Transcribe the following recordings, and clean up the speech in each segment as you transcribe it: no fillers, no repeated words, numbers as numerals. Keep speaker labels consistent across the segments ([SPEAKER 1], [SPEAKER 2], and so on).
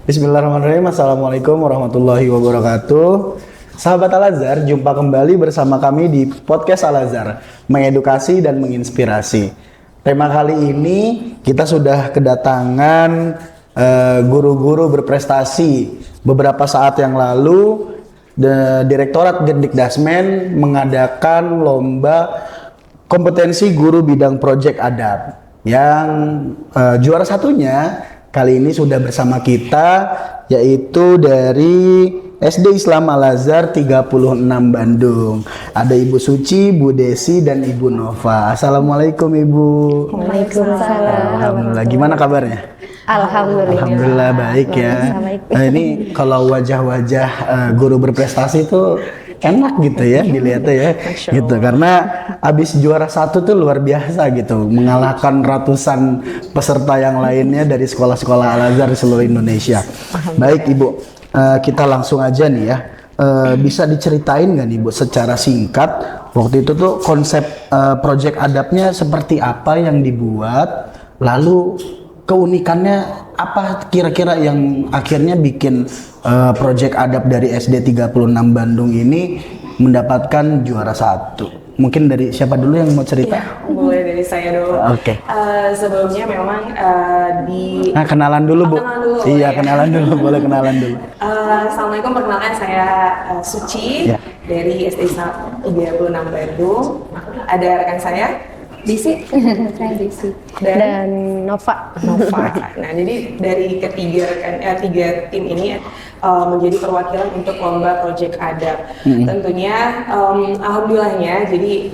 [SPEAKER 1] Bismillahirrahmanirrahim. Assalamualaikum warahmatullahi wabarakatuh. Sahabat Al-Azhar, jumpa kembali bersama kami di podcast Al-Azhar, mengedukasi dan menginspirasi. Tema kali ini kita sudah kedatangan guru-guru berprestasi. Beberapa saat yang lalu, Direktorat Gedikdasmen mengadakan lomba kompetensi guru bidang proyek adab yang juara satunya kali ini sudah bersama kita, yaitu dari SD Islam Al-Azhar 36 Bandung. Ada Ibu Suci, Bu Desi, dan Ibu Nova. Assalamualaikum Ibu.
[SPEAKER 2] Waalaikumsalam.
[SPEAKER 1] Alhamdulillah. Gimana kabarnya?
[SPEAKER 2] Alhamdulillah
[SPEAKER 1] baik ya. Nah, ini kalau wajah-wajah guru berprestasi itu enak gitu ya dilihatnya ya, gitu karena abis juara satu tuh luar biasa gitu, mengalahkan ratusan peserta yang lainnya dari sekolah-sekolah Al-Azhar di seluruh Indonesia. Baik Ibu, kita langsung aja nih ya. Bisa diceritain nggak nih Bu secara singkat waktu itu tuh konsep proyek adabnya seperti apa yang dibuat, lalu keunikannya apa kira-kira yang akhirnya bikin proyek adab dari SD 36 Bandung ini mendapatkan juara satu? Mungkin dari siapa dulu yang mau cerita?
[SPEAKER 2] Ya, boleh dari saya dulu.
[SPEAKER 1] Oke.
[SPEAKER 2] Sebelumnya memang
[SPEAKER 1] kenalan dulu Bu.
[SPEAKER 2] Kenalan dulu.
[SPEAKER 1] Iya, kenalan dulu, boleh kenalan dulu.
[SPEAKER 2] Assalamualaikum, perkenalkan saya Suci dari SD 36 Bandung. Ada rekan saya Desi,
[SPEAKER 3] saya Desi dan Nova.
[SPEAKER 2] Nah, jadi dari tiga tim ini menjadi perwakilan untuk lomba proyek adab. Tentunya alhamdulillahnya, jadi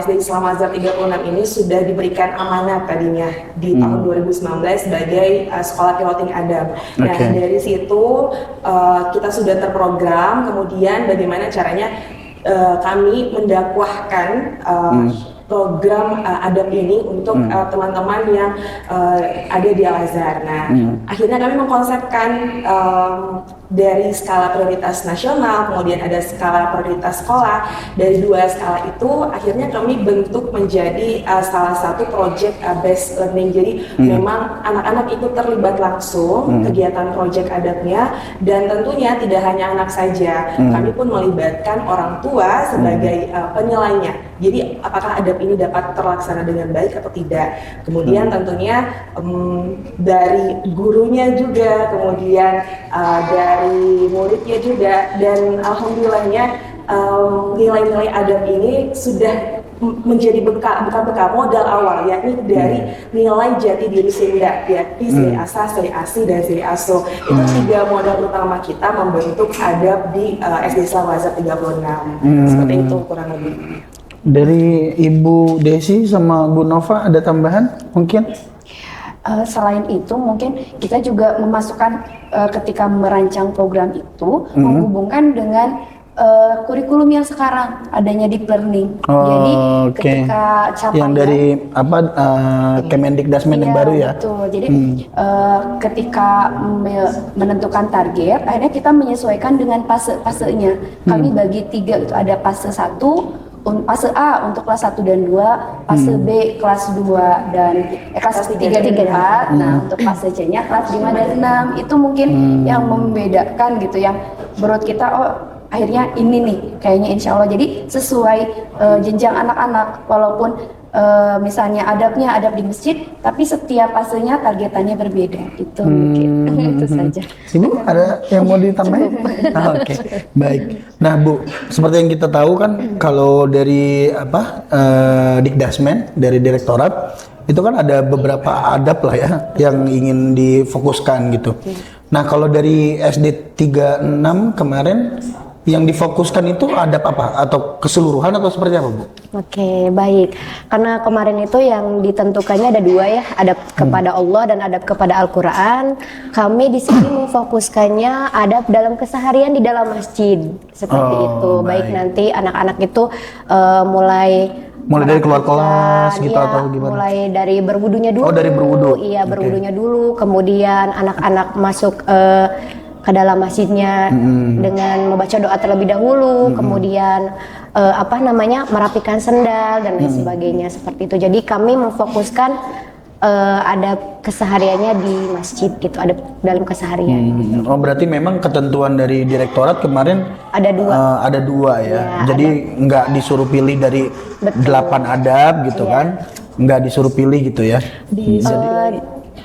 [SPEAKER 2] SD Islam Al-Azhar 36 ini sudah diberikan amanat tadinya di tahun 2019 sebagai sekolah piloting adab. Nah, dari situ kita sudah terprogram. Kemudian bagaimana caranya kami mendakwahkan program adab ini untuk teman-teman yang ada di Al-Azhar. Nah, akhirnya kami mengkonsepkan dari skala prioritas nasional, kemudian ada skala prioritas sekolah. Dari dua skala itu, akhirnya kami bentuk menjadi salah satu project based learning. Jadi memang anak-anak itu terlibat langsung kegiatan project adabnya, dan tentunya tidak hanya anak saja. Kami pun melibatkan orang tua sebagai penilainya. Jadi apakah adab ini dapat terlaksana dengan baik atau tidak. Kemudian tentunya dari gurunya juga, kemudian dari muridnya juga, dan alhamdulillahnya nilai-nilai adab ini sudah menjadi bukan bekal modal awal, yakni dari nilai jati diri Sinda, yakni Sri Asa, Sri Asi, dan Sri Aso. Itu tiga modal utama kita membentuk adab di SD Islam Al-Azhar 36. Seperti itu kurang lebih.
[SPEAKER 1] Dari Ibu Desi sama Bu Nova ada tambahan mungkin?
[SPEAKER 3] Selain itu mungkin kita juga memasukkan ketika merancang program itu menghubungkan dengan kurikulum yang sekarang adanya deep learning. Jadi ketika capaian
[SPEAKER 1] yang dari Kemendikdasmen yang baru ya.
[SPEAKER 3] Betul. Jadi ketika menentukan target, akhirnya kita menyesuaikan dengan fase-fasenya. Kami bagi 3 itu, ada fase 1, fase A untuk kelas 1 dan 2, fase B kelas 2 dan kelas 3 dan 4. Nah, untuk fase C-nya kelas 5 dan 6. Itu mungkin yang membedakan gitu, yang menurut kita akhirnya ini nih kayaknya insya Allah. Jadi sesuai jenjang anak-anak, walaupun misalnya adabnya adab di masjid, tapi setiap fasenya targetannya berbeda. Itu mungkin itu saja.
[SPEAKER 1] Sini ada yang mau ditambahin? Oke. Baik. Nah Bu, seperti yang kita tahu kan kalau dari Dikdasmen, dari direktorat itu kan ada beberapa adab lah ya yang ingin difokuskan gitu. Nah kalau dari SD 36 kemarin yang difokuskan itu adab apa? Atau keseluruhan atau seperti apa Bu?
[SPEAKER 4] Oke, baik. Karena kemarin itu yang ditentukannya ada 2 ya, adab kepada Allah dan adab kepada Al-Quran. Kami di sini memfokuskannya adab dalam keseharian di dalam masjid, seperti itu. Baik nanti anak-anak itu mulai dari keluar kelas gitu atau gimana? Mulai dari berwudunya dulu. Oh, dari berwudu. Iya, berwudunya dulu. Kemudian anak-anak masuk ke dalam masjidnya dengan membaca doa terlebih dahulu, kemudian merapikan sendal dan lain sebagainya, seperti itu. Jadi kami memfokuskan adab kesehariannya di masjid gitu, adab dalam keseharian.
[SPEAKER 1] Oh berarti memang ketentuan dari direktorat kemarin
[SPEAKER 4] Ada dua.
[SPEAKER 1] ada dua ya.
[SPEAKER 4] Iya,
[SPEAKER 1] Jadi nggak disuruh pilih dari 8 adab gitu kan? Nggak disuruh pilih gitu ya?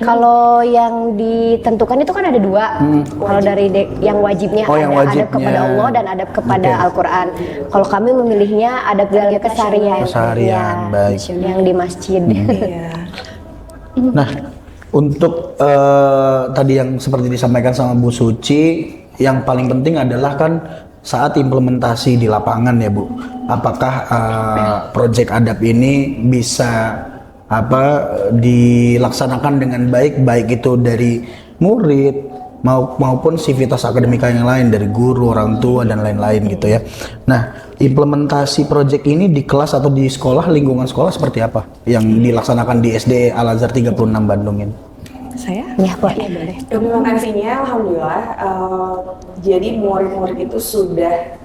[SPEAKER 4] Kalau yang ditentukan itu kan ada dua. Kalau dari yang wajibnya
[SPEAKER 1] Oh, yang
[SPEAKER 4] ada
[SPEAKER 1] wajibnya.
[SPEAKER 4] adab kepada Allah dan adab kepada
[SPEAKER 1] Oke.
[SPEAKER 4] Al-Quran. Kalau kami memilihnya adab dalam keseharian.
[SPEAKER 1] Keseharian, baik.
[SPEAKER 4] Yang di masjid.
[SPEAKER 2] Iya.
[SPEAKER 1] Nah, untuk tadi yang seperti disampaikan sama Bu Suci, yang paling penting adalah kan saat implementasi di lapangan ya Bu. Apakah proyek adab ini bisa dilaksanakan dengan baik, baik itu dari murid maupun sivitas akademika yang lain, dari guru, orang tua dan lain-lain gitu ya. Nah, implementasi proyek ini di kelas atau di sekolah, lingkungan sekolah seperti apa yang dilaksanakan di SD Al-Azhar 36 Bandung ini?
[SPEAKER 2] Saya?
[SPEAKER 4] Ya boleh.
[SPEAKER 2] Implementasinya alhamdulillah jadi murid-murid itu sudah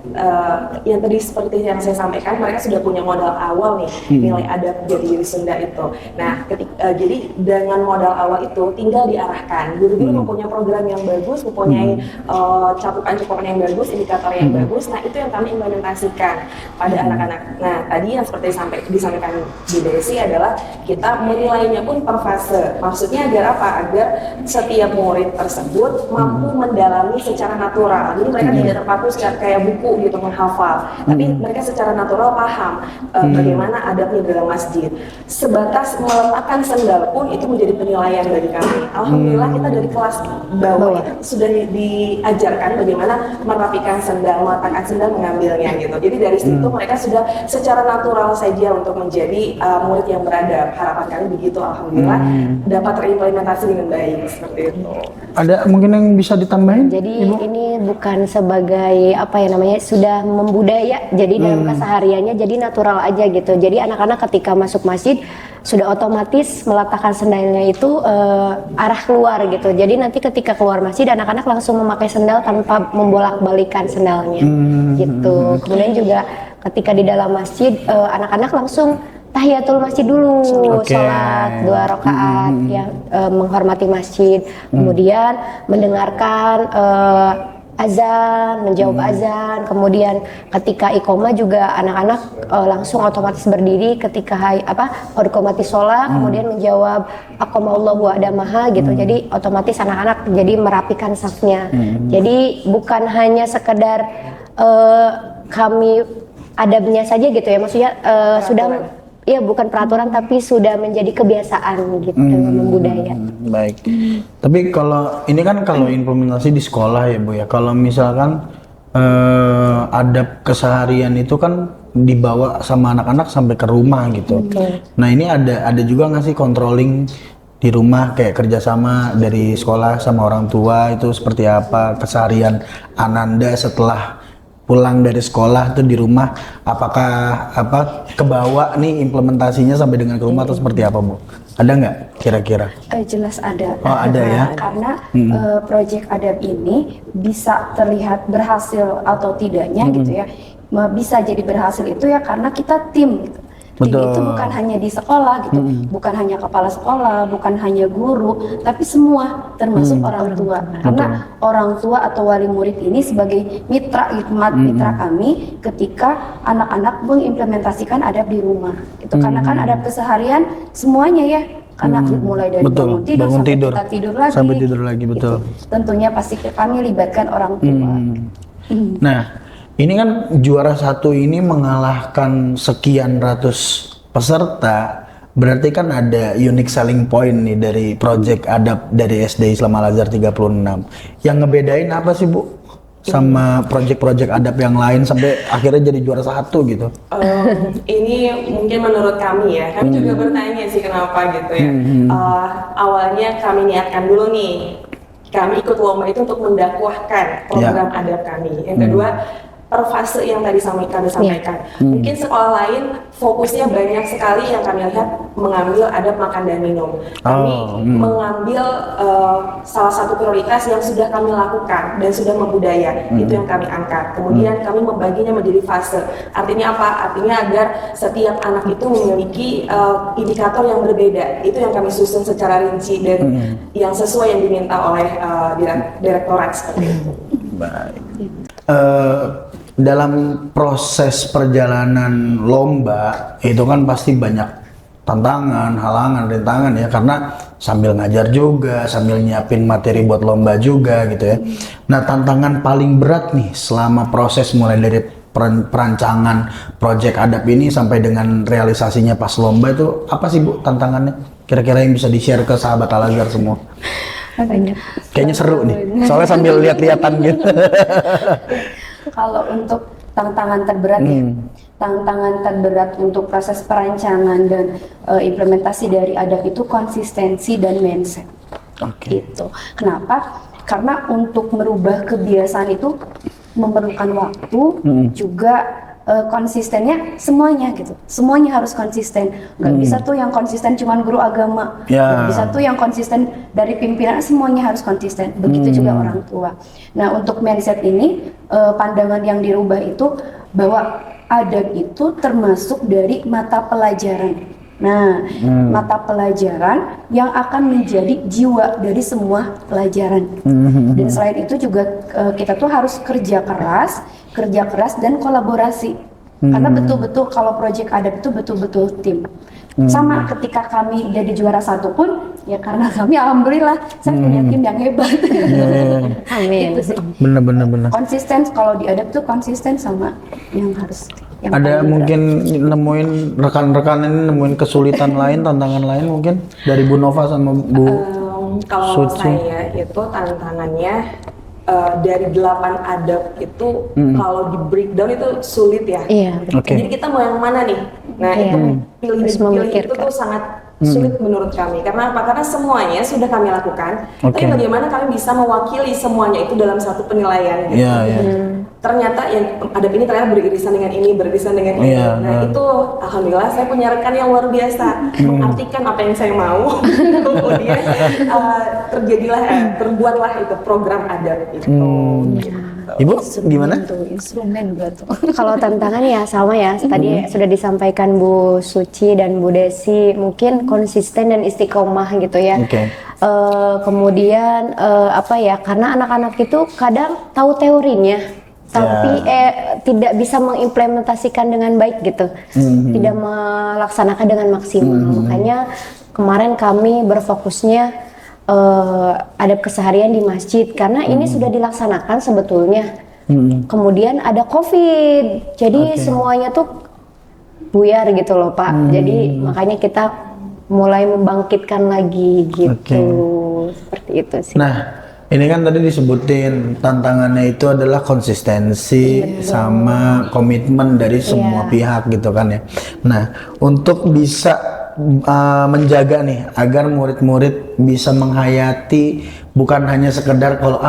[SPEAKER 2] yang tadi seperti yang saya sampaikan, mereka sudah punya modal awal nih nilai adab jadi Sunda itu. Nah jadi dengan modal awal itu tinggal diarahkan, guru-guru mempunyai program yang bagus, mempunyai cakupan yang bagus, indikator yang bagus. Nah itu yang kami implementasikan pada anak-anak. Nah tadi yang seperti disampaikan di Desi adalah kita menilainya pun per fase. Maksudnya agar apa? Agar setiap murid tersebut mampu mendalami secara natural. Jadi mereka tidak terpaku kayak buku gitu menghafal, tapi mereka secara natural paham bagaimana adabnya dalam masjid. Sebatas meletakkan sendal pun itu menjadi penilaian bagi kami. Alhamdulillah kita dari kelas bawah itu sudah diajarkan bagaimana merapikan sendal, meletakkan sendal, mengambilnya gitu. Jadi dari situ mereka sudah secara natural saja untuk menjadi murid yang beradab. Harapan kami begitu, alhamdulillah dapat terimplementasi dengan baik seperti itu.
[SPEAKER 1] Ada mungkin yang bisa ditambahin?
[SPEAKER 4] Jadi ini bukan sebagai apa ya namanya, sudah membudaya, jadi dalam kesehariannya jadi natural aja gitu. Jadi anak-anak ketika masuk masjid sudah otomatis meletakkan sendalnya itu arah keluar gitu. Jadi nanti ketika keluar masjid anak-anak langsung memakai sendal tanpa membolak-balikan sendalnya gitu. Kemudian juga ketika di dalam masjid anak-anak langsung tahiyatul masjid dulu, sholat 2 rakaat ya, menghormati masjid, kemudian mendengarkan azan, menjawab azan, kemudian ketika iqomah juga anak-anak langsung otomatis berdiri ketika qomati sholat, kemudian menjawab aqamallahu wa adamaha gitu. Jadi otomatis anak-anak jadi merapikan safnya. Jadi bukan hanya sekedar kami adabnya saja gitu ya, maksudnya sudah ya bukan peraturan tapi sudah menjadi kebiasaan gitu, membudaya.
[SPEAKER 1] Baik. Tapi kalau ini kan kalau implementasi di sekolah ya Bu ya. Kalau misalkan adab keseharian itu kan dibawa sama anak-anak sampai ke rumah gitu. Nah ini ada juga nggak sih controlling di rumah, kayak kerjasama dari sekolah sama orang tua itu seperti apa keseharian Ananda setelah pulang dari sekolah tuh di rumah, apakah kebawa nih implementasinya sampai dengan ke rumah atau seperti apa Bu? Ada nggak kira-kira?
[SPEAKER 3] Jelas ada.
[SPEAKER 1] Oh ada ya.
[SPEAKER 3] Karena proyek adab ini bisa terlihat berhasil atau tidaknya gitu ya. Bisa jadi berhasil itu ya karena kita tim gitu. Tim
[SPEAKER 1] Betul.
[SPEAKER 3] itu bukan hanya di sekolah gitu, bukan hanya kepala sekolah, bukan hanya guru, tapi semua termasuk orang tua. Karena orang tua atau wali murid ini sebagai mitra gitu, mitra kami ketika anak-anak mengimplementasikan adab di rumah. Itu karena kan adab keseharian semuanya ya. Karena mulai dari
[SPEAKER 1] Betul, bangun tidur,
[SPEAKER 3] kita tidur lagi.
[SPEAKER 1] sampai tidur lagi, betul.
[SPEAKER 3] Gitu. Tentunya pasti kami libatkan orang tua.
[SPEAKER 1] Nah, ini kan juara 1 ini mengalahkan sekian ratus peserta, berarti kan ada unique selling point nih dari project adab dari SD Islam Al-Azhar 36. Yang ngebedain apa sih Bu sama project-project adab yang lain sampai akhirnya jadi juara 1 gitu?
[SPEAKER 2] Ini mungkin menurut kami ya, kami juga bertanya sih kenapa gitu ya. Awalnya kami niatkan dulu nih, kami ikut lomba itu untuk mendakwahkan program adab kami. Yang kedua, per fase yang tadi kami sampaikan. Mungkin sekolah lain fokusnya banyak sekali yang kami lihat mengambil adab makan dan minum. Kami mengambil salah satu prioritas yang sudah kami lakukan dan sudah membudaya, itu yang kami angkat. Kemudian kami membaginya menjadi fase. Artinya apa? Artinya agar setiap anak itu memiliki indikator yang berbeda. Itu yang kami susun secara rinci dan yang sesuai yang diminta oleh direktorat seperti itu.
[SPEAKER 1] Baik. Dalam proses perjalanan lomba itu kan pasti banyak tantangan, halangan, rintangan ya, karena sambil ngajar juga, sambil nyiapin materi buat lomba juga gitu ya. Nah, tantangan paling berat nih selama proses mulai dari perancangan proyek adab ini sampai dengan realisasinya pas lomba itu apa sih Bu tantangannya? Kira-kira yang bisa di-share ke sahabat Al-Azhar semua?
[SPEAKER 3] Banyak.
[SPEAKER 1] Kayaknya seru nih, soalnya sambil lihat-lihatan gitu.
[SPEAKER 3] Kalau untuk tantangan terberat ya, tantangan terberat untuk proses perancangan dan implementasi dari adab itu konsistensi dan mindset. Gitu. Kenapa? Karena untuk merubah kebiasaan itu memerlukan waktu, juga konsistennya semuanya gitu. Semuanya harus konsisten. Nggak bisa tuh yang konsisten cuman guru agama. Nggak bisa tuh yang konsisten dari pimpinan, semuanya harus konsisten. Begitu juga orang tua. Nah, untuk mindset ini pandangan yang dirubah itu bahwa adab itu termasuk dari mata pelajaran. Nah, mata pelajaran yang akan menjadi jiwa dari semua pelajaran. Dan selain itu juga kita tuh harus kerja keras dan kolaborasi. Karena betul-betul kalau proyek adab itu betul-betul tim. Sama ketika kami jadi juara 1 pun ya karena kami alhamdulillah saya punya tim yang hebat.
[SPEAKER 4] Amin.
[SPEAKER 3] Itu sih.
[SPEAKER 1] Bener.
[SPEAKER 3] Konsisten, kalau di adab tuh konsisten sama yang harus. Yang
[SPEAKER 1] Ada
[SPEAKER 3] paling
[SPEAKER 1] mungkin nemuin rekan-rekan ini nemuin kesulitan lain, tantangan lain mungkin dari Bu Nova sama Bu
[SPEAKER 2] Kalau
[SPEAKER 1] Suci.
[SPEAKER 2] saya itu tantangannya dari 8 adab itu kalau di breakdown itu sulit ya.
[SPEAKER 4] Iya.
[SPEAKER 1] Oke.
[SPEAKER 2] Jadi kita mau yang mana nih? Nah,
[SPEAKER 4] Iya.
[SPEAKER 2] itu pilih
[SPEAKER 4] Harus
[SPEAKER 2] itu
[SPEAKER 4] memikirkan.
[SPEAKER 2] tuh sangat sulit menurut kami. Karena apa? Karena semuanya sudah kami lakukan.
[SPEAKER 1] Oke.
[SPEAKER 2] Tapi bagaimana kami bisa mewakili semuanya itu dalam satu penilaian gitu.
[SPEAKER 1] Iya.
[SPEAKER 2] Ternyata yang adab ini ternyata beririsan dengan ini, beririsan dengan ini.
[SPEAKER 1] Iya,
[SPEAKER 2] Nah, itu alhamdulillah saya punya rekan yang luar biasa mengartikan apa yang saya mau. Kemudian terjadilah terbuatlah itu program adab itu.
[SPEAKER 1] Ibu gimana?
[SPEAKER 3] instrumen berarti.
[SPEAKER 4] Kalau tantangan ya sama ya, tadi sudah disampaikan Bu Suci dan Bu Desi, mungkin konsisten dan istiqomah gitu ya.
[SPEAKER 1] Oke.
[SPEAKER 4] Kemudian apa ya, karena anak-anak itu kadang tahu teorinya, tapi tidak bisa mengimplementasikan dengan baik gitu, tidak melaksanakan dengan maksimal. Makanya kemarin kami berfokusnya adab keseharian di masjid karena ini sudah dilaksanakan sebetulnya. Kemudian ada COVID, jadi semuanya tuh buyar gitu loh Pak. Jadi makanya kita mulai membangkitkan lagi gitu. Seperti itu sih.
[SPEAKER 1] Nah, ini kan tadi disebutin tantangannya itu adalah konsistensi sama komitmen dari semua pihak gitu kan ya. Nah, untuk bisa menjaga nih agar murid-murid bisa menghayati bukan hanya sekedar kalau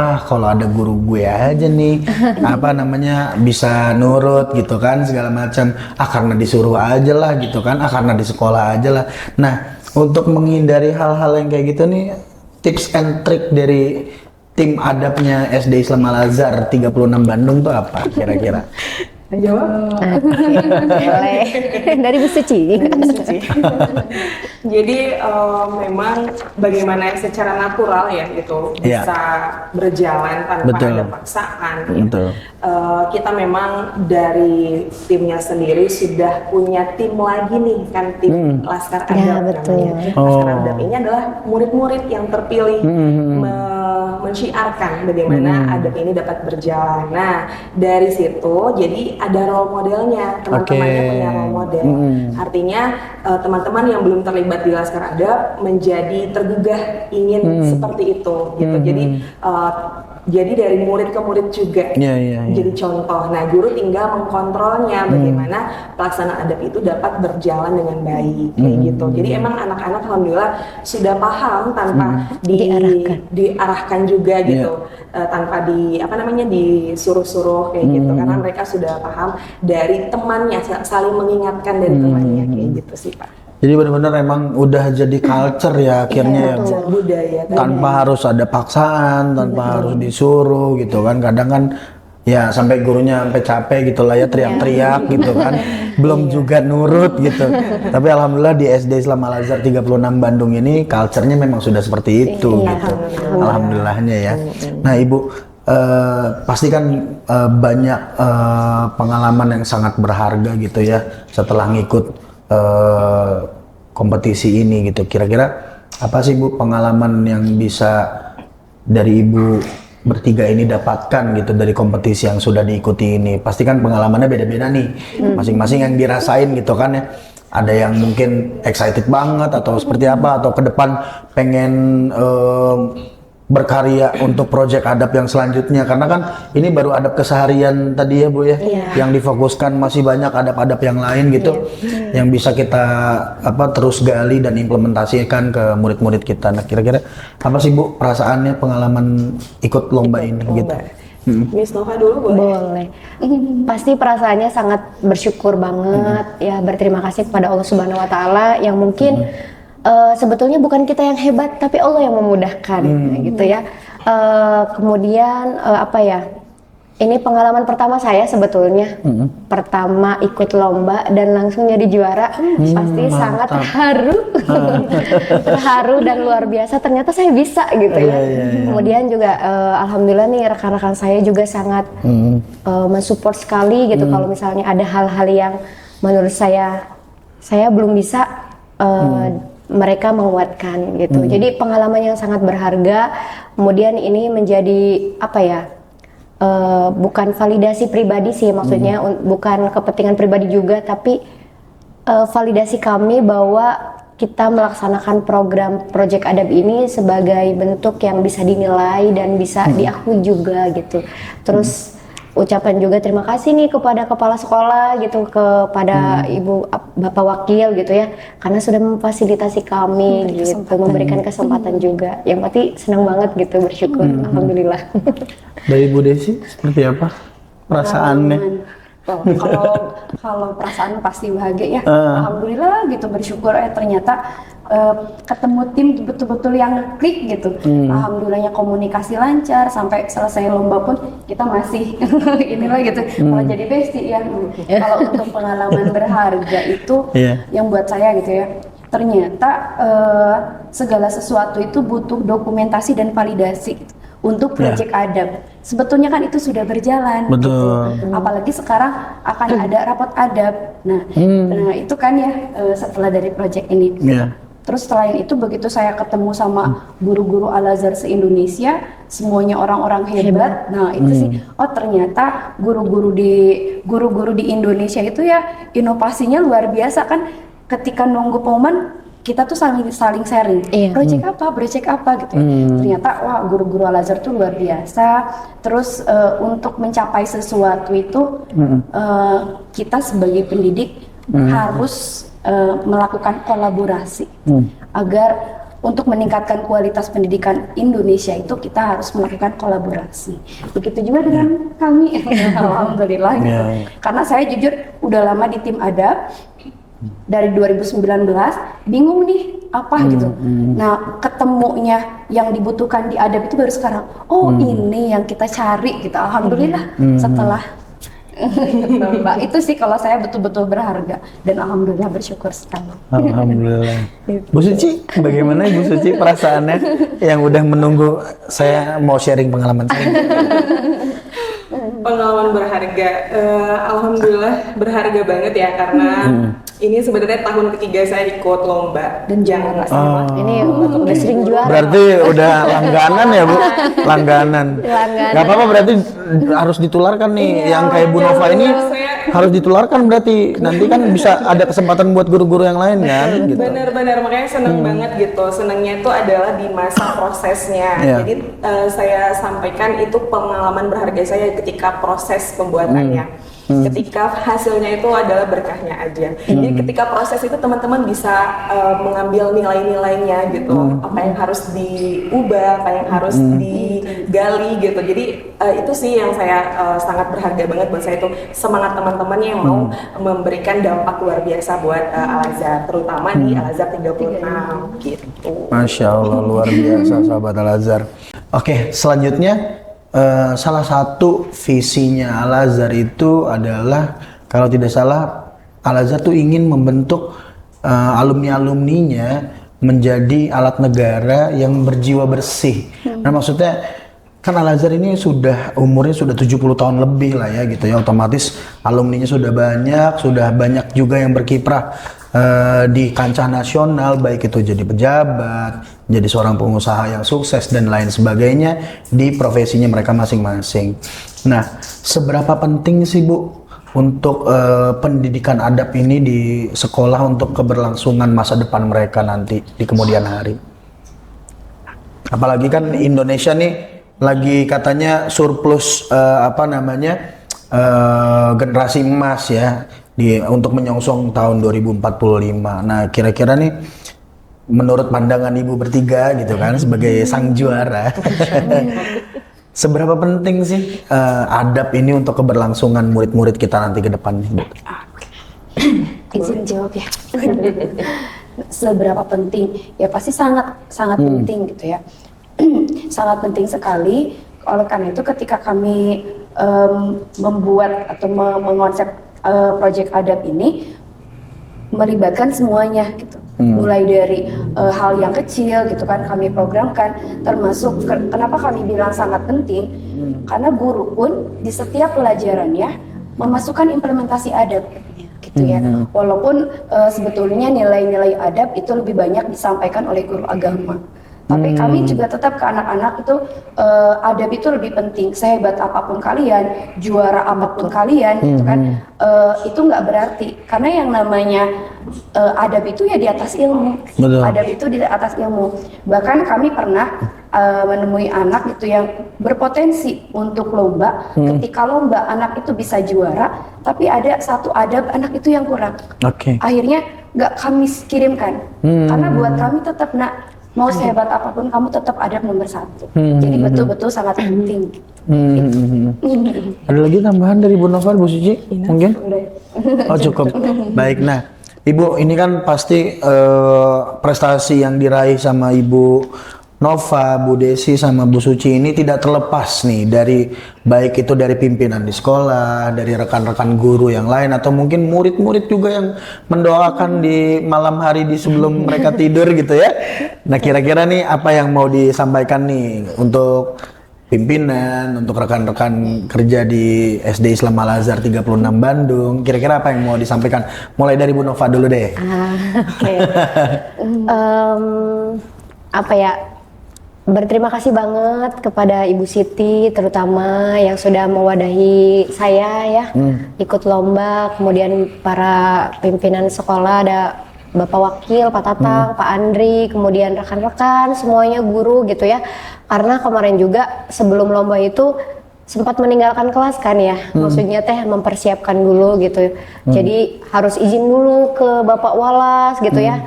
[SPEAKER 1] ada guru gue aja nih apa namanya bisa nurut gitu kan segala macam, karena disuruh aja lah gitu kan, karena di sekolah aja lah. Nah, untuk menghindari hal-hal yang kayak gitu nih, tips and trick dari tim adabnya SD Islam Al-Azhar 36 Bandung tuh apa kira-kira?
[SPEAKER 2] Jawab.
[SPEAKER 4] Boleh. Dari Bu Suci.
[SPEAKER 2] Jadi memang bagaimana secara natural ya gitu bisa berjalan tanpa ada paksaan.
[SPEAKER 1] Betul.
[SPEAKER 2] Kita memang dari timnya sendiri sudah punya tim lagi nih kan, tim Laskar Adab.
[SPEAKER 4] Ya, betul.
[SPEAKER 2] Laskar Adab ini adalah murid-murid yang terpilih mensyiarkan bagaimana adab ini dapat berjalan. Nah, dari situ jadi ada role modelnya, teman-temannya punya role model. Artinya teman-teman yang belum terlibat di Laskar Adab menjadi tergugah ingin seperti itu gitu. Jadi jadi dari murid ke murid juga jadi contoh. Nah, guru tinggal mengkontrolnya bagaimana pelaksanaan adab itu dapat berjalan dengan baik kayak gitu. Jadi emang anak-anak alhamdulillah sudah paham tanpa diarahkan juga gitu, tanpa disuruh-suruh kayak gitu, karena mereka sudah paham dari temannya, saling mengingatkan dari temannya kayak gitu sih Pak.
[SPEAKER 1] Jadi benar-benar emang udah jadi culture ya akhirnya ya,
[SPEAKER 2] budaya
[SPEAKER 1] tanpa harus ada paksaan, tanpa harus disuruh gitu kan. Kadang kan ya sampai gurunya sampai capek gitu lah ya, teriak-teriak gitu kan, belum juga nurut gitu. Tapi alhamdulillah di SD Islam Al Azhar 36 Bandung ini culture-nya memang sudah seperti itu gitu. Alhamdulillahnya ya. Nah Ibu, pasti kan banyak pengalaman yang sangat berharga gitu ya setelah ngikut kompetisi ini gitu. Kira-kira apa sih Bu pengalaman yang bisa dari Ibu bertiga ini dapatkan gitu dari kompetisi yang sudah diikuti ini? Pasti kan pengalamannya beda-beda nih, masing-masing yang dirasain gitu kan ya. Ada yang mungkin excited banget atau seperti apa, atau ke depan pengen berkarya untuk proyek adab yang selanjutnya, karena kan ini baru adab keseharian tadi ya Bu ya, yang difokuskan, masih banyak adab-adab yang lain gitu yang bisa kita terus gali dan implementasikan ke murid-murid kita. Nah kira-kira apa sih Bu perasaannya pengalaman ikut lomba ini gitu?
[SPEAKER 2] Miss Nova dulu boleh?
[SPEAKER 4] Pasti perasaannya sangat bersyukur banget ya, berterima kasih kepada Allah Subhanahu Wa Taala yang mungkin sebetulnya bukan kita yang hebat, tapi Allah yang memudahkan, gitu ya. Kemudian ini pengalaman pertama saya sebetulnya, pertama ikut lomba dan langsung jadi juara, pasti sangat terharu dan luar biasa. Ternyata saya bisa gitu ya. Kemudian juga alhamdulillah nih rekan-rekan saya juga sangat mensupport sekali gitu. Kalau misalnya ada hal-hal yang menurut saya belum bisa. Mereka menguatkan gitu. Jadi pengalaman yang sangat berharga. Kemudian ini menjadi bukan validasi pribadi sih, maksudnya bukan kepentingan pribadi juga, tapi validasi kami bahwa kita melaksanakan program Project Adab ini sebagai bentuk yang bisa dinilai dan bisa diakui juga gitu. Terus ucapan juga terima kasih nih kepada kepala sekolah gitu, kepada ibu bapak wakil gitu ya, karena sudah memfasilitasi kami gitu, memberikan kesempatan juga. Yang pasti senang banget gitu, bersyukur. Alhamdulillah.
[SPEAKER 1] Dari Bu Desi seperti apa perasaannya?
[SPEAKER 3] Kalau perasaan pasti bahagia ya. Alhamdulillah gitu, bersyukur ternyata ketemu tim betul-betul yang klik gitu. Alhamdulillahnya komunikasi lancar, sampai selesai lomba pun kita masih inilah gitu, malah jadi bestie ya. Kalau untuk pengalaman berharga itu yang buat saya gitu ya, ternyata segala sesuatu itu butuh dokumentasi dan validasi untuk proyek adab. Sebetulnya kan itu sudah berjalan.
[SPEAKER 1] Betul.
[SPEAKER 3] Gitu. Apalagi sekarang akan ada rapot adab. Nah itu kan ya setelah dari proyek ini. Terus selain itu begitu saya ketemu sama guru-guru Al-Azhar se-Indonesia, semuanya orang-orang hebat. Nah itu sih, ternyata guru-guru di Indonesia itu ya inovasinya luar biasa kan. Ketika nunggu pengumuman, kita tuh saling sharing. Project apa gitu. Ternyata wah guru-guru Al-Azhar tuh luar biasa. Terus untuk mencapai sesuatu itu kita sebagai pendidik harus melakukan kolaborasi agar untuk meningkatkan kualitas pendidikan Indonesia itu kita harus melakukan kolaborasi. Begitu juga dengan kami, alhamdulillah. Karena saya jujur udah lama di tim adab dari 2019, bingung nih apa gitu. Nah ketemunya yang dibutuhkan di adab itu baru sekarang. Ini yang kita cari gitu. Alhamdulillah setelah Mbak, itu sih kalau saya betul-betul berharga dan alhamdulillah bersyukur sekali.
[SPEAKER 1] Alhamdulillah. Bu Suci, bagaimana Bu Suci perasaannya yang udah menunggu saya mau sharing pengalaman saya?
[SPEAKER 2] Pengalaman berharga, alhamdulillah berharga banget ya, karena Ini sebenarnya tahun ketiga saya ikut lomba dan jangan nggak salah.
[SPEAKER 4] Ini udah sering juara.
[SPEAKER 1] Berarti udah langganan ya Bu? Langganan.
[SPEAKER 4] Langganan.
[SPEAKER 1] Gak apa-apa, berarti harus ditularkan nih. Yang kayak Bu Nova ini harus ditularkan berarti. Nanti kan bisa ada kesempatan buat guru-guru yang lain kan gitu.
[SPEAKER 2] Benar-benar, makanya seneng banget gitu. Senengnya itu adalah di masa prosesnya.
[SPEAKER 1] Iya.
[SPEAKER 2] Jadi saya sampaikan itu pengalaman berharga saya ketika proses pembuatannya. Ketika hasilnya itu adalah berkahnya aja. Jadi ketika proses itu teman-teman bisa mengambil nilai-nilainya gitu. Apa yang harus diubah, apa yang harus digali gitu. Jadi itu sih yang saya sangat berharga banget buat saya, itu semangat teman-teman yang mau memberikan dampak luar biasa buat Al-Azhar, terutama di Al-Azhar 36 gitu.
[SPEAKER 1] Masya Allah, luar biasa sahabat Al-Azhar. Oke, selanjutnya salah satu visinya Al-Azhar itu adalah, kalau tidak salah, Al-Azhar tuh ingin membentuk alumni-alumninya menjadi alat negara yang berjiwa bersih. Nah, maksudnya kan Al-Azhar ini umurnya sudah 70 tahun lebih lah ya gitu ya, otomatis alumninya sudah banyak juga yang berkiprah di kancah nasional, baik itu jadi pejabat, jadi seorang pengusaha yang sukses dan lain sebagainya di profesinya mereka masing-masing. Nah, seberapa penting sih Bu untuk pendidikan adab ini di sekolah untuk keberlangsungan masa depan mereka nanti di kemudian hari? Apalagi kan Indonesia nih lagi katanya surplus generasi emas ya, untuk menyongsong tahun 2045. Nah, kira-kira nih menurut pandangan Ibu bertiga gitu kan sebagai sang juara, seberapa penting sih adab ini untuk keberlangsungan murid-murid kita nanti ke depannya, Bu?
[SPEAKER 3] Izin jawab ya. Seberapa penting? Ya pasti sangat penting gitu ya. Sangat penting sekali. Oleh karena itu ketika kami membuat atau mengonsep proyek adab ini, melibatkan semuanya gitu. Mulai dari hal yang kecil gitu kan kami programkan, termasuk kenapa kami bilang sangat penting, karena guru pun di setiap pelajarannya memasukkan implementasi adab gitu ya. Walaupun sebetulnya nilai-nilai adab itu lebih banyak disampaikan oleh guru agama. Tapi kami juga tetap ke anak-anak itu adab itu lebih penting. Sehebat apapun kalian, juara apapun kalian, gitu kan, itu nggak berarti. Karena yang namanya adab itu ya di atas ilmu.
[SPEAKER 1] Betul.
[SPEAKER 3] Adab itu di atas ilmu. Bahkan kami pernah menemui anak itu yang berpotensi untuk lomba. Ketika lomba anak itu bisa juara, tapi ada satu adab anak itu yang kurang.
[SPEAKER 1] Oke.
[SPEAKER 3] Akhirnya nggak kami kirimkan. Karena buat kami tetap mau sehebat apapun kamu tetap adab nomor 1. Jadi betul-betul sangat penting.
[SPEAKER 1] Ada lagi tambahan dari Bu Nova, Bu Suci? Mungkin? Oh, cukup. Baik, nah Ibu, ini kan pasti prestasi yang diraih sama Ibu Nova, Bu Desi, sama Bu Suci ini tidak terlepas nih dari, baik itu dari pimpinan di sekolah, dari rekan-rekan guru yang lain, atau mungkin murid-murid juga yang mendoakan di malam hari di sebelum mereka tidur gitu ya. Nah, kira-kira nih apa yang mau disampaikan nih untuk pimpinan, untuk rekan-rekan kerja di SD Islam Al-Azhar 36 Bandung, kira-kira apa yang mau disampaikan? Mulai dari Bu Nova dulu deh.
[SPEAKER 4] Oke. Apa ya? Berterima kasih banget kepada Ibu Siti terutama yang sudah mewadahi saya ya, ikut lomba, kemudian para pimpinan sekolah, ada Bapak Wakil, Pak Tatang, Pak Andri, kemudian rekan-rekan semuanya, guru gitu ya. Karena kemarin juga sebelum lomba itu sempat meninggalkan kelas kan ya, maksudnya mempersiapkan dulu gitu. Jadi harus izin dulu ke Bapak Walas gitu ya,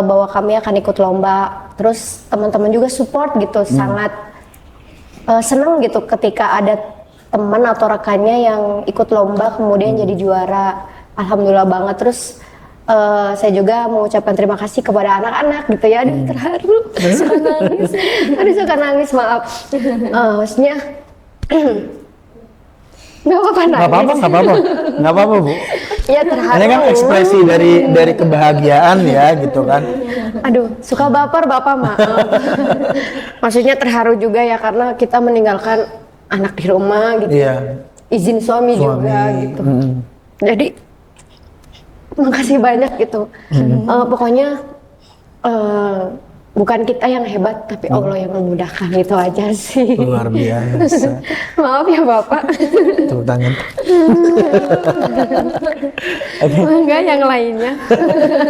[SPEAKER 4] bahwa kami akan ikut lomba. Terus teman-teman juga support gitu, sangat senang gitu ketika ada teman atau rekannya yang ikut lomba kemudian jadi juara. Alhamdulillah banget. Terus saya juga mengucapkan terima kasih kepada anak-anak gitu ya. Aduh, terharu, suka nangis. Aduh, suka nangis, maaf. Maksudnya nggak apa-apa Bu. Ya, terharu.
[SPEAKER 1] Ini kan ekspresi dari kebahagiaan ya gitu kan.
[SPEAKER 4] Aduh, suka baper Bapak, maaf. Maksudnya terharu juga ya karena kita meninggalkan anak di rumah gitu.
[SPEAKER 1] Iya.
[SPEAKER 4] Izin suami juga gitu. Jadi makasih banyak gitu. Pokoknya bukan kita yang hebat, tapi Allah yang memudahkan, itu aja sih.
[SPEAKER 1] Luar biasa.
[SPEAKER 4] Maaf ya Bapak.
[SPEAKER 1] Tepuk tangan.
[SPEAKER 4] Mangga yang lainnya.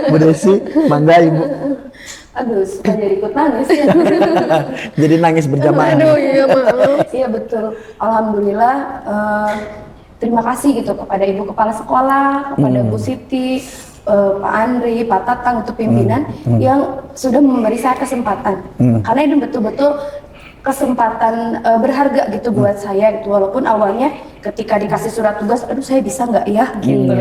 [SPEAKER 1] Bu Desi, mangga Ibu.
[SPEAKER 3] Aduh, suka jadi ikut nangis ya.
[SPEAKER 1] Jadi nangis berjamaah.
[SPEAKER 4] Aduh, iya maaf.
[SPEAKER 3] Iya betul. Alhamdulillah. Terima kasih gitu kepada Ibu Kepala Sekolah, kepada Bu Siti, Pak Andri, Pak Tatang untuk pimpinan yang sudah memberi saya kesempatan. Karena ini betul-betul kesempatan berharga gitu buat saya gitu. Walaupun awalnya ketika dikasih surat tugas, aduh saya bisa nggak ya gitu.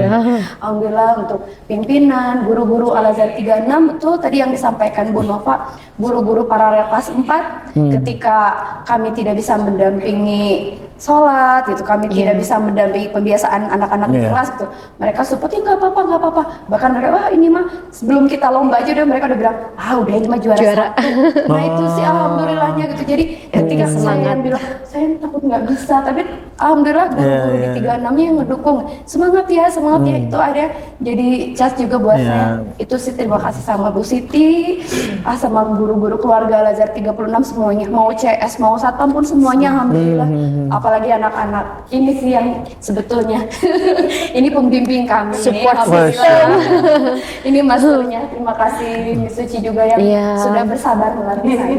[SPEAKER 3] Alhamdulillah untuk pimpinan, guru-guru Al-Azhar 36, betul tadi yang disampaikan Bu Nova, guru-guru paralel kelas 4 ketika kami tidak bisa mendampingi sholat gitu, kami tidak bisa mendampingi pembiasaan anak-anak di kelas gitu, mereka support ya nggak apa-apa, bahkan mereka wah ini mah sebelum kita lomba aja udah mereka udah bilang udah ini mah juara. Nah itu sih alhamdulillahnya gitu. Jadi ketika saya bilang saya takut nggak bisa, tapi alhamdulillah guru-guru di 36-nya yang ngedukung, semangat ya itu ada jadi cas juga buat saya. Itu sih terima kasih sama Bu Siti, sama guru-guru keluarga Al-Azhar 36 semuanya, mau CS mau satpam pun semuanya alhamdulillah. Apalagi anak-anak ini sih yang sebetulnya ini pembimbing kami,
[SPEAKER 4] Support
[SPEAKER 3] alhamdulillah. Ini masternya, terima kasih Miss Suci juga yang sudah bersabar melatih saya.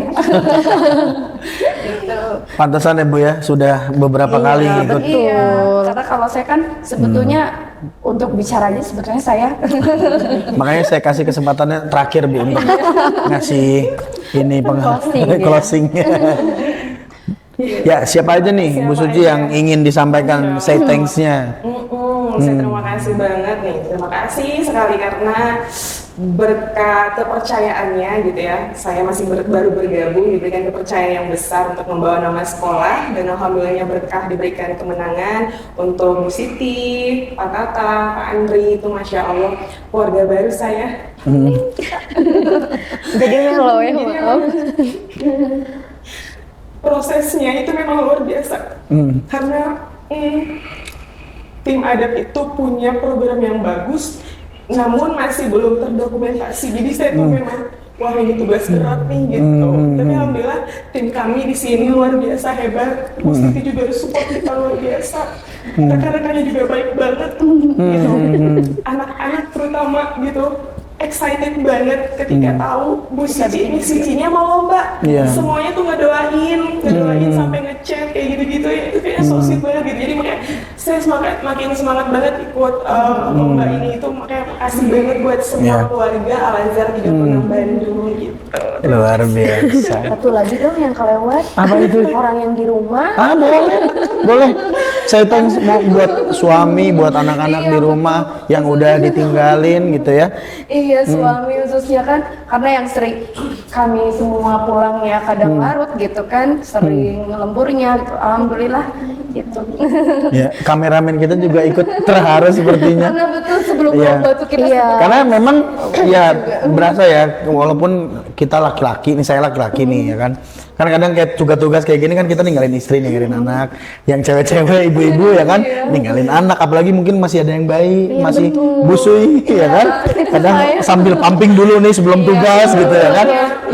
[SPEAKER 3] Gitu.
[SPEAKER 1] Pantesan ya Bu ya, sudah beberapa kali ikut.
[SPEAKER 3] Iya, karena kalau saya kan sebetulnya untuk bicaranya sebetulnya saya.
[SPEAKER 1] Makanya saya kasih kesempatannya terakhir Bu untuk ngasih ini closingnya. Ya, siapa aja nih Bu Suci yang ingin disampaikan say thanks-nya?
[SPEAKER 2] Saya terima kasih banget nih, terima kasih sekali karena berkat kepercayaannya gitu ya, saya masih baru bergabung, diberikan kepercayaan yang besar untuk membawa nama sekolah, dan alhamdulillahnya berkah diberikan kemenangan untuk Bu Siti, Pak Tata, Pak Andri, itu Masya Allah keluarga baru saya.
[SPEAKER 4] Jadi melo ya, maaf.
[SPEAKER 2] Prosesnya itu memang luar biasa karena tim adab itu punya program yang bagus namun masih belum terdokumentasi, jadi saya tuh memang wah ini tugas berat nih gitu. Tapi alhamdulillah tim kami di sini luar biasa hebat, Bu Siti juga support kita luar biasa, rekan-rekannya juga baik banget gitu. Anak-anak terutama gitu excited banget ketika tahu Bu Siti ini Sicinya mau lomba. Semuanya tuh ngedoain sampai ngechat kayak gitu-gitu ya. Itu kayaknya so sweet banget gitu. Jadi makanya saya makin semangat banget ikut lomba ini. Itu makanya makasih banget buat semua keluarga Al-Azhar 36 Bandung gitu.
[SPEAKER 1] Luar biasa.
[SPEAKER 3] Satu lagi dong yang kelewat.
[SPEAKER 1] Apa itu?
[SPEAKER 3] Orang yang di rumah.
[SPEAKER 1] Boleh. Saya thanks mau buat suami, buat anak-anak di rumah yang udah ditinggalin gitu ya.
[SPEAKER 3] Iya, suami khususnya kan, karena yang sering kami semua pulangnya kadang larut gitu kan, sering lemburnya gitu. Alhamdulillah gitu.
[SPEAKER 1] Ya, kameramen kita juga ikut terharu sepertinya.
[SPEAKER 3] Karena betul sebelum lomba tuh kita
[SPEAKER 1] Karena memang ya berasa ya, walaupun kita laki-laki, nih saya laki-laki nih ya kan. Kan kadang kayak tugas-tugas kayak gini kan kita ninggalin istri, ninggalin anak. Yang cewek-cewek, ibu-ibu ya kan, ninggalin anak. Apalagi mungkin masih ada yang bayi, masih busui ya kan. Kadang sambil pumping dulu nih sebelum tugas gitu ya kan.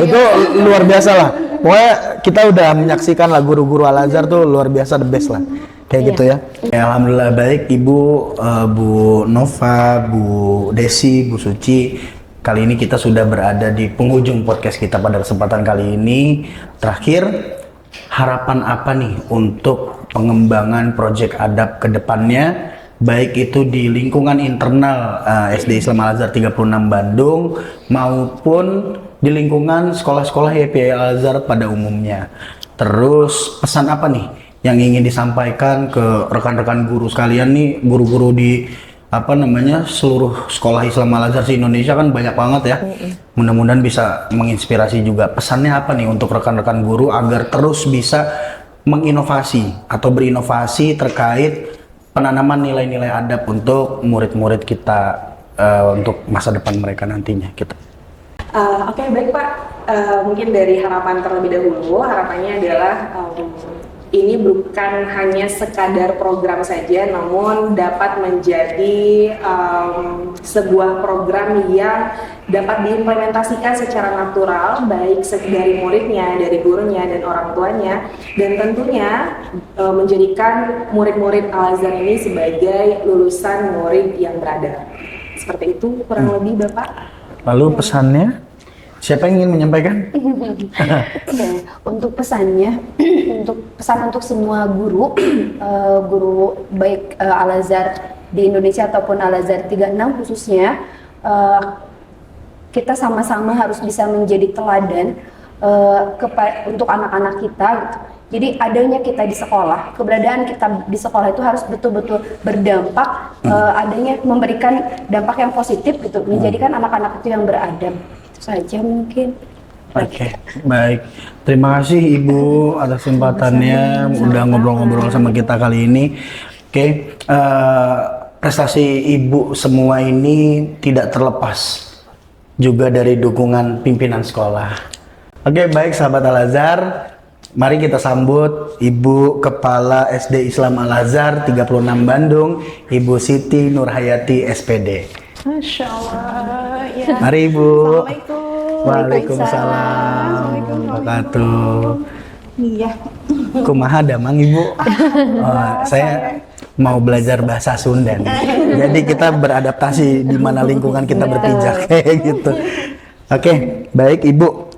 [SPEAKER 1] Itu luar biasa lah. Pokoknya kita udah menyaksikan lah guru-guru Al-Azhar tuh luar biasa, the best lah. Kayak gitu ya. Alhamdulillah baik Ibu, Bu Nova, Bu Desi, Bu Suci. Kali ini kita sudah berada di penghujung podcast kita pada kesempatan kali ini. Terakhir, harapan apa nih untuk pengembangan proyek adab ke depannya, baik itu di lingkungan internal SD Islam Al-Azhar 36 Bandung maupun di lingkungan sekolah-sekolah YPI Al-Azhar pada umumnya. Terus pesan apa nih yang ingin disampaikan ke rekan-rekan guru sekalian nih, guru-guru di seluruh sekolah Islam Al-Azhar di Indonesia kan banyak banget ya. Mudah-mudahan bisa menginspirasi juga. Pesannya apa nih untuk rekan-rekan guru agar terus bisa menginovasi atau berinovasi terkait penanaman nilai-nilai adab untuk murid-murid kita untuk masa depan mereka nantinya gitu.
[SPEAKER 2] Oke, baik Pak. Mungkin dari harapan terlebih dahulu, harapannya adalah ini bukan hanya sekadar program saja, namun dapat menjadi sebuah program yang dapat diimplementasikan secara natural, baik dari muridnya, dari gurunya, dan orang tuanya, dan tentunya menjadikan murid-murid Al-Azhar ini sebagai lulusan murid yang beradab. Seperti itu kurang lebih Bapak.
[SPEAKER 1] Lalu pesannya, siapa yang ingin menyampaikan?
[SPEAKER 3] Oke, untuk pesannya, pesan untuk semua guru, guru baik Al-Azhar di Indonesia ataupun Al-Azhar 36 khususnya, kita sama-sama harus bisa menjadi teladan untuk anak-anak kita gitu. Jadi adanya kita di sekolah, keberadaan kita di sekolah itu harus betul-betul berdampak, adanya memberikan dampak yang positif gitu, menjadikan anak-anak itu yang beradab. Itu saja mungkin.
[SPEAKER 1] Oke, baik. Terima kasih Ibu atas kesempatannya udah ngobrol-ngobrol sama kita kali ini. Oke, prestasi Ibu semua ini tidak terlepas juga dari dukungan pimpinan sekolah. Oke, baik sahabat Al-Azhar. Mari kita sambut Ibu Kepala SD Islam Al-Azhar 36 Bandung, Ibu Siti Nurhayati SPD.
[SPEAKER 5] Masya Allah. Ya.
[SPEAKER 1] Mari Ibu.
[SPEAKER 5] Assalamualaikum.
[SPEAKER 1] Waalaikumsalam warahmatullahi wabarakatuh.
[SPEAKER 5] Iya.
[SPEAKER 1] Kumaha damang Ibu? Saya mau belajar bahasa Sunda nih. Jadi kita beradaptasi di mana lingkungan kita berpijak kayak gitu. Oke, baik Ibu.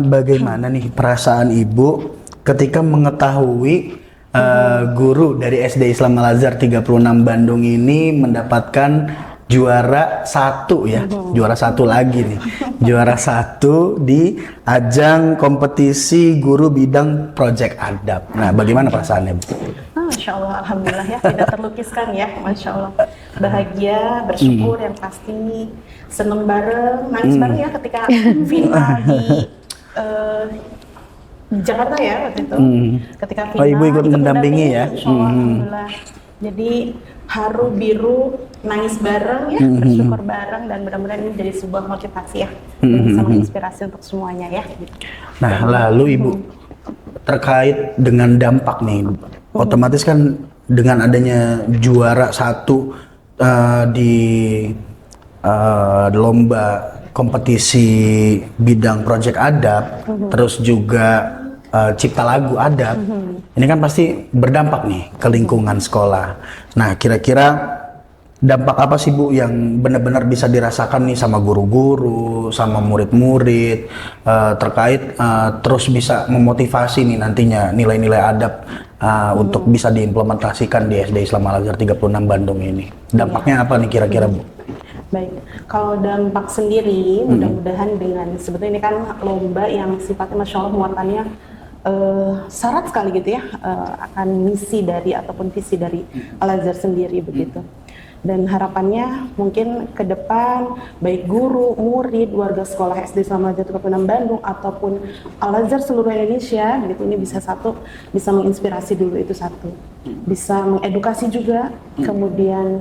[SPEAKER 1] Bagaimana nih perasaan Ibu ketika mengetahui guru dari SD Islam Al-Azhar 36 Bandung ini mendapatkan juara 1 ya, juara 1 lagi nih, juara 1 di ajang kompetisi guru bidang project adab. Nah, bagaimana perasaannya Bu?
[SPEAKER 5] Masya Allah, Alhamdulillah ya, tidak terlukiskan ya, Masya Allah. Bahagia, bersyukur yang pasti, seneng bareng, nangis bareng ya ketika final di Jakarta ya waktu itu. Ketika final,
[SPEAKER 1] Oh, Ibu ikut mendampingi ya?
[SPEAKER 5] Insya Allah, Alhamdulillah. Jadi haru biru, nangis bareng ya, bersyukur bareng, dan mudah-mudahan ini menjadi sebuah motivasi ya, yang bisa menginspirasi untuk semuanya ya.
[SPEAKER 1] Nah, lalu Ibu terkait dengan dampak nih, otomatis kan dengan adanya juara 1 di lomba kompetisi bidang project adab, terus juga cipta lagu adab, ini kan pasti berdampak nih ke lingkungan sekolah. Nah, kira-kira dampak apa sih Bu yang benar-benar bisa dirasakan nih sama guru-guru, sama murid-murid terkait terus bisa memotivasi nih nantinya nilai-nilai adab untuk bisa diimplementasikan di SD Islam Al-Azhar 36 Bandung ini. Dampaknya apa nih kira-kira Bu?
[SPEAKER 5] Baik, kalau dampak sendiri mudah-mudahan dengan sebetulnya ini kan lomba yang sifatnya Masya Allah muatannya syarat sekali gitu ya, akan misi dari ataupun visi dari Al-Azhar sendiri begitu. Dan harapannya mungkin ke depan baik guru, murid, warga sekolah SD Islam Al-Azhar 36 Bandung ataupun Al-Azhar seluruh Indonesia begitu, ini bisa menginspirasi dulu, itu satu, bisa mengedukasi juga. Kemudian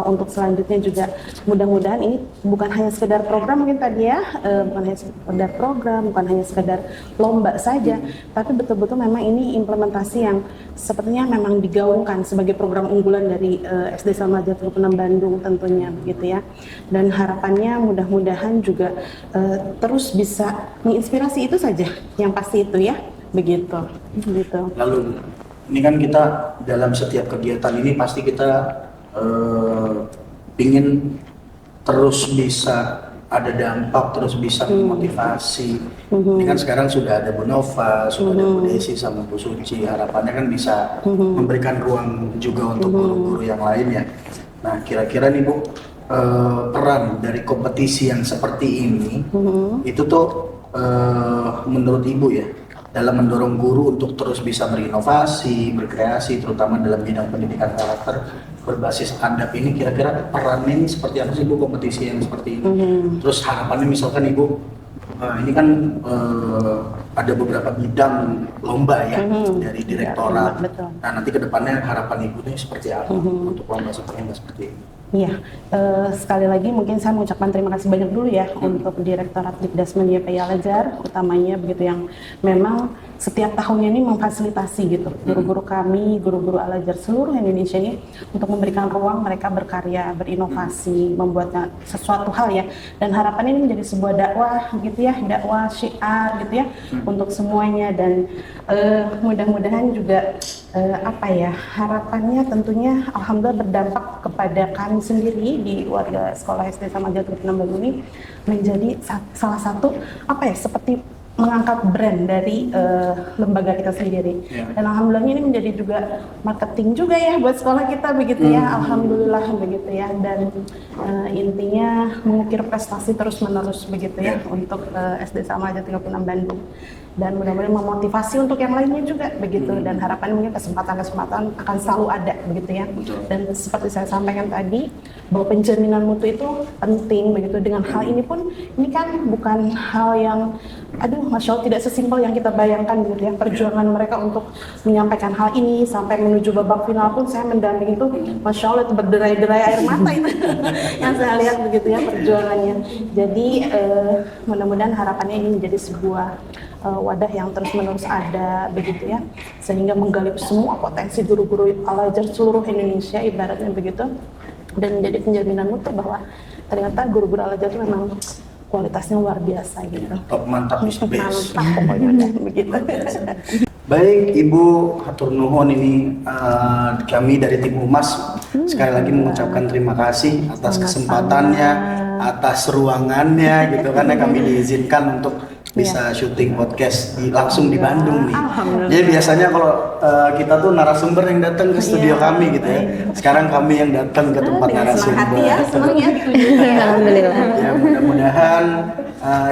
[SPEAKER 5] untuk selanjutnya juga mudah-mudahan ini bukan hanya sekedar program mungkin tadi ya, bukan hanya sekedar program, bukan hanya sekedar lomba saja, tapi betul-betul memang ini implementasi yang sepertinya memang digaungkan sebagai program unggulan dari SD Islam Al-Azhar 36 Bandung tentunya begitu ya. Dan harapannya mudah-mudahan juga terus bisa menginspirasi, itu saja yang pasti itu ya, begitu.
[SPEAKER 1] Lalu ini kan kita dalam setiap kegiatan ini pasti kita ingin terus bisa ada dampak, terus bisa memotivasi. Ini kan sekarang sudah ada Bu Nova, sudah ada Bu Desi sama Bu Suci. Harapannya kan bisa memberikan ruang juga untuk guru-guru yang lain ya. Nah, kira-kira nih Bu, peran dari kompetisi yang seperti ini itu tuh menurut Ibu ya, dalam mendorong guru untuk terus bisa berinovasi, berkreasi, terutama dalam bidang pendidikan karakter berbasis adab ini, kira-kira perannya ini seperti apa sih Bu, kompetisi yang seperti ini? Terus harapannya misalkan Ibu, ini kan ada beberapa bidang lomba ya dari direktorat. Nah, nanti ke depannya harapan Ibu ini seperti apa untuk lomba seperti ini?
[SPEAKER 5] Iya, sekali lagi mungkin saya mengucapkan terima kasih banyak dulu ya untuk Direktorat Dikdasmen YPI Al-Azhar utamanya begitu, yang memang setiap tahunnya ini memfasilitasi gitu guru-guru kami, guru-guru Al-Azhar seluruh Indonesia ini untuk memberikan ruang mereka berkarya, berinovasi, membuatnya sesuatu hal ya. Dan harapan ini menjadi sebuah dakwah gitu ya, dakwah syiar gitu ya untuk semuanya. Dan mudah-mudahan juga harapannya tentunya alhamdulillah berdampak kepada kami sendiri di warga sekolah SD Islam Al-Azhar 36 Bandung ini menjadi salah satu seperti mengangkat brand dari lembaga kita sendiri. Dan alhamdulillah ini menjadi juga marketing juga ya buat sekolah kita begitu ya. Alhamdulillah begitu ya. Dan intinya mengukir prestasi terus menerus begitu ya untuk SD Islam Al-Azhar 36 Bandung. Dan mudah-mudahan memotivasi untuk yang lainnya juga begitu. Dan harapannya kesempatan-kesempatan akan selalu ada begitu ya. Dan seperti saya sampaikan tadi bahwa penjaminan mutu itu penting begitu. Dengan hal ini pun ini kan bukan hal yang Masya Allah tidak sesimpel yang kita bayangkan gitu ya. Perjuangan mereka untuk menyampaikan hal ini sampai menuju babak final pun saya mendampingi itu Masya Allah itu berderai-derai air mata itu yang saya lihat begitu ya perjuangannya. Jadi mudah-mudahan harapannya ini menjadi sebuah wadah yang terus-menerus ada begitu ya, sehingga menggali semua potensi guru-guru Al-Azhar seluruh Indonesia ibaratnya begitu, dan menjadi penjaminan mutu bahwa ternyata guru-guru Al-Azhar itu memang kualitasnya luar biasa gitu.
[SPEAKER 1] Top, mantap,
[SPEAKER 5] mantap pokoknya udah begitu.
[SPEAKER 1] Baik Ibu, hatur nuhun ini kami dari tim Humas sekali lagi mengucapkan terima kasih atas kesempatannya, atas ruangannya gitu karena kami diizinkan untuk bisa syuting podcast langsung di Bandung nih. Jadi biasanya kalau kita tuh narasumber yang datang ke studio kami gitu ya. Sekarang kami yang datang ke tempat narasumber.
[SPEAKER 5] Ya, senang ya.
[SPEAKER 4] Alhamdulillah.
[SPEAKER 1] Ya mudah-mudahan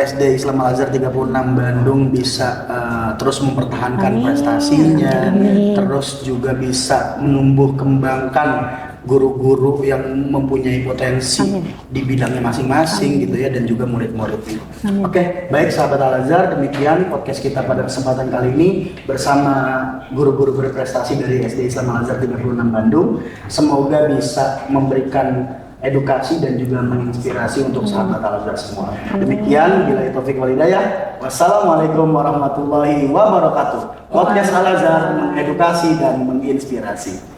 [SPEAKER 1] SD Islam Al-Azhar 36 Bandung bisa terus mempertahankan prestasinya, terus juga bisa menumbuh kembangkan guru-guru yang mempunyai potensi di bidangnya masing-masing gitu ya, dan juga murid-muridnya. Oke, baik sahabat Al-Azhar, demikian podcast kita pada kesempatan kali ini bersama guru-guru berprestasi dari SD Islam Al-Azhar 36 Bandung. Semoga bisa memberikan edukasi dan juga menginspirasi untuk sahabat Al-Azhar semua. Demikian, bila taufik wal hidayah. Wassalamualaikum warahmatullahi wabarakatuh. Podcast Al-Azhar mengedukasi dan menginspirasi.